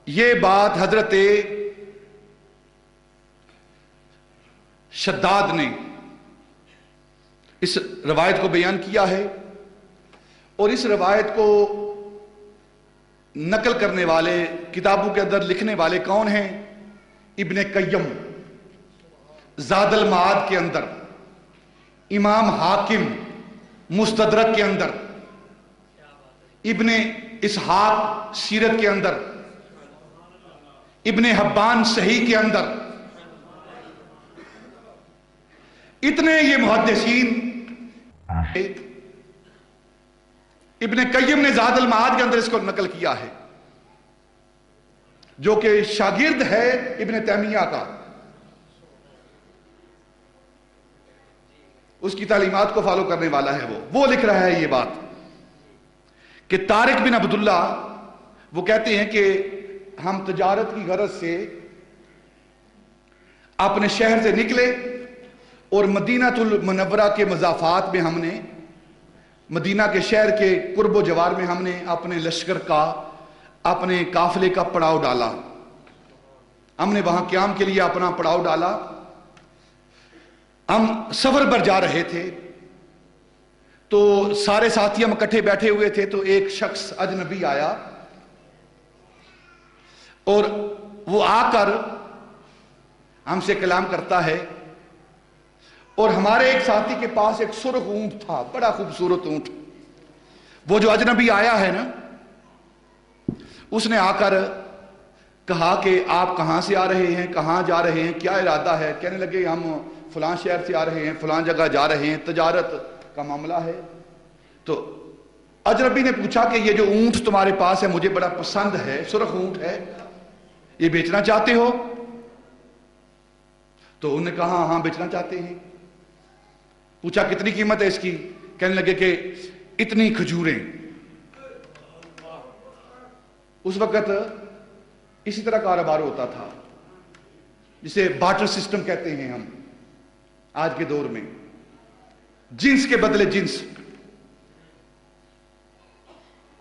یہ بات حضرت شداد نے اس روایت کو بیان کیا ہے، اور اس روایت کو نقل کرنے والے، کتابوں کے اندر لکھنے والے کون ہیں؟ ابن قیم زاد المعاد کے اندر، امام حاکم مستدرک کے اندر، ابن اسحاق سیرت کے اندر، ابن حبان صحیح کے اندر، اتنے یہ محدثین، ابن قیم نے زاد المعاد کے اندر اس کو نقل کیا ہے، جو کہ شاگرد ہے ابن تیمیہ کا، اس کی تعلیمات کو فالو کرنے والا ہے وہ لکھ رہا ہے یہ بات کہ طارق بن عبداللہ وہ کہتے ہیں کہ ہم تجارت کی غرض سے اپنے شہر سے نکلے اور مدینہ المنورہ کے مضافات میں ہم نے، مدینہ کے شہر کے قرب و جوار میں ہم نے اپنے لشکر کا، اپنے قافلے کا پڑاؤ ڈالا، ہم نے وہاں قیام کے لیے اپنا پڑاؤ ڈالا، ہم سفر پر جا رہے تھے، تو سارے ساتھی ہم اکٹھے بیٹھے ہوئے تھے، تو ایک شخص اجنبی آیا اور وہ آ کر ہم سے کلام کرتا ہے، اور ہمارے ایک ساتھی کے پاس ایک سرخ اونٹ تھا، بڑا خوبصورت اونٹ۔ وہ جو اجنبی آیا ہے نا، اس نے آ کر کہا کہ آپ کہاں سے آ رہے ہیں، کہاں جا رہے ہیں، کیا ارادہ ہے؟ کہنے لگے ہم فلاں شہر سے آ رہے ہیں، فلاں جگہ جا رہے ہیں، تجارت کا معاملہ ہے۔ تو اجنبی نے پوچھا کہ یہ جو اونٹ تمہارے پاس ہے مجھے بڑا پسند ہے، سرخ اونٹ ہے، یہ بیچنا چاہتے ہو؟ تو انہوں نے کہا ہاں بیچنا چاہتے ہیں۔ پوچھا کتنی قیمت ہے اس کی؟ کہنے لگے کہ اتنی کھجوریں۔ اس وقت اسی طرح کاروبار ہوتا تھا، جسے بارٹر سسٹم کہتے ہیں ہم آج کے دور میں، جنس کے بدلے جنس،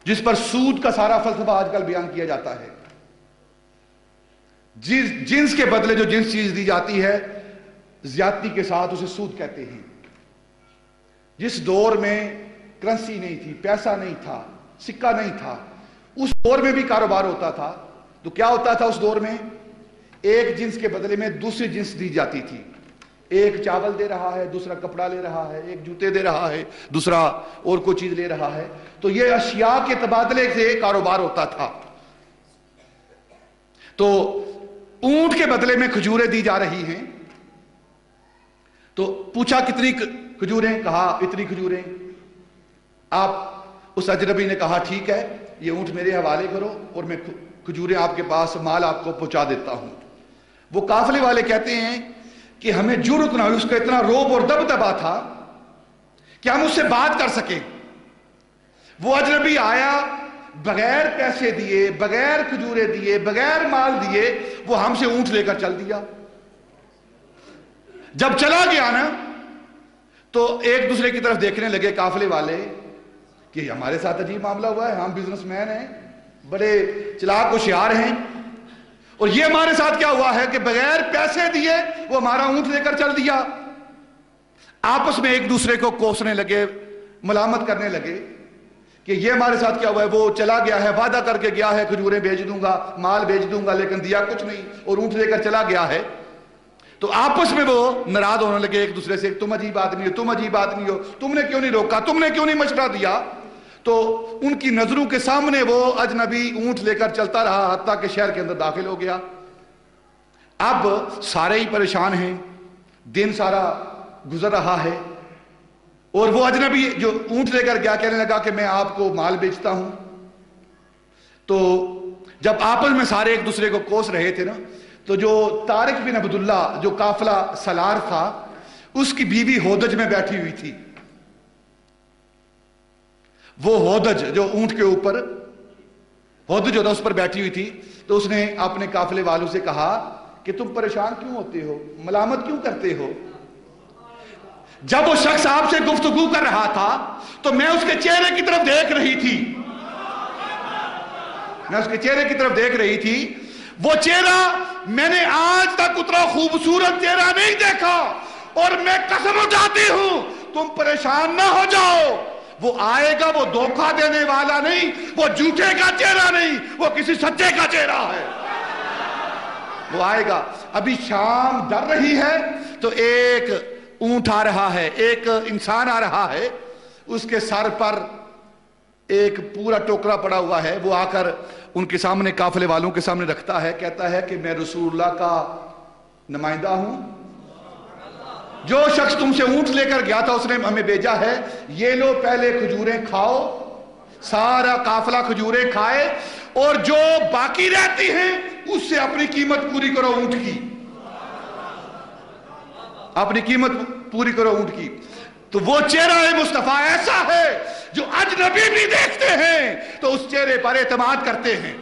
جس پر سود کا سارا فلسفہ آج کل بیان کیا جاتا ہے۔ جنس کے بدلے جو جنس چیز دی جاتی ہے، زیادتی کے ساتھ اسے سود کہتے ہیں۔ جس دور میں کرنسی نہیں تھی، پیسہ نہیں تھا، سکہ نہیں تھا، اس دور میں بھی کاروبار ہوتا تھا۔ تو کیا ہوتا تھا اس دور میں؟ ایک جنس کے بدلے میں دوسری جنس دی جاتی تھی۔ ایک چاول دے رہا ہے، دوسرا کپڑا لے رہا ہے، ایک جوتے دے رہا ہے، دوسرا اور کوئی چیز لے رہا ہے۔ تو یہ اشیاء کے تبادلے سے کاروبار ہوتا تھا۔ تو اونٹ کے بدلے میں کھجوریں دی جا رہی ہیں۔ تو پوچھا کتنی کھجوریں؟ کہا اتنی کھجوریں۔ آپ اس اجنبی نے کہا ٹھیک ہے، یہ اونٹ میرے حوالے کرو اور میں کھجوریں آپ کے پاس، مال آپ کو پہنچا دیتا ہوں۔ وہ قافلے والے کہتے ہیں کہ ہمیں جرأت نہ ہوئی، اس کا اتنا روب اور دبدبا تھا کہ ہم اس سے بات کر سکیں۔ وہ اجنبی آیا بغیر پیسے دیے، بغیر کھجوریں دیے، بغیر مال دیے، وہ ہم سے اونٹ لے کر چل دیا۔ جب چلا گیا نا، تو ایک دوسرے کی طرف دیکھنے لگے قافلے والے کہ ہمارے ساتھ عجیب معاملہ ہوا ہے، ہم بزنس مین ہیں، بڑے چلاک ہوشیار ہیں، اور یہ ہمارے ساتھ کیا ہوا ہے کہ بغیر پیسے دیے وہ ہمارا اونٹ لے کر چل دیا۔ آپس میں ایک دوسرے کو کوسنے لگے، ملامت کرنے لگے کہ یہ ہمارے ساتھ کیا ہوا ہے، وہ چلا گیا ہے، وعدہ کر کے گیا ہے کھجوریں بھیج دوں گا، مال بھیج دوں گا، لیکن دیا کچھ نہیں اور اونٹ لے کر چلا گیا ہے۔ تو آپس میں وہ ناراض ہونے لگے ایک دوسرے سے، تم عجیب آدمی ہو، تم عجیب آدمی ہو، تم نے کیوں نہیں روکا، تم نے کیوں نہیں مشورہ دیا؟ تو ان کی نظروں کے سامنے وہ اجنبی اونٹ لے کر چلتا رہا، حتیٰ کہ شہر کے اندر داخل ہو گیا۔ اب سارے ہی پریشان ہیں، دن سارا گزر رہا ہے، اور وہ اجنبی جو اونٹ لے کر گیا کہنے لگا کہ میں آپ کو مال بیچتا ہوں۔ تو جب آپس میں سارے ایک دوسرے کو کوس رہے تھے نا، تو جو طارق بن عبداللہ جو قافلہ سالار تھا، اس کی بیوی ہودج میں بیٹھی ہوئی تھی۔ وہ ہودج جو اونٹ کے اوپر ہودج ہوتا اس پر بیٹھی ہوئی تھی، تو اس نے اپنے قافلے والوں سے کہا کہ تم پریشان کیوں ہوتے ہو، ملامت کیوں کرتے ہو؟ جب وہ شخص آپ سے گفتگو کر رہا تھا تو میں اس کے چہرے کی طرف دیکھ رہی تھی، میں اس کے چہرے کی طرف دیکھ رہی تھی. وہ چہرہ میں نے آج تک اتنا خوبصورت چہرہ نہیں دیکھا, اور میں قسم اٹھاتی ہوں تم پریشان نہ ہو جاؤ, وہ آئے گا, وہ دھوکہ دینے والا نہیں, وہ جھوٹے کا چہرہ نہیں, وہ کسی سچے کا چہرہ ہے. وہ آئے گا. ابھی شام ڈر رہی ہے تو ایک اونٹ آ رہا ہے, ایک انسان آ رہا ہے, اس کے سر پر ایک پورا ٹوکرا پڑا ہوا ہے. وہ آ کر ان کے سامنے, قافلے والوں کے سامنے رکھتا ہے, کہتا ہے کہ میں رسول اللہ کا نمائندہ ہوں, جو شخص تم سے اونٹ لے کر گیا تھا اس نے ہمیں بھیجا ہے, یہ لو پہلے کھجوریں کھاؤ. سارا قافلہ کھجوریں کھائے, اور جو باقی رہتی ہیں اس سے اپنی قیمت پوری کرو اونٹ کی, اپنی قیمت پوری کرو اونٹ کی. تو وہ چہرہ مصطفیٰ ایسا ہے جو اجنبی بھی دیکھتے ہیں تو اس چہرے پر اعتماد کرتے ہیں.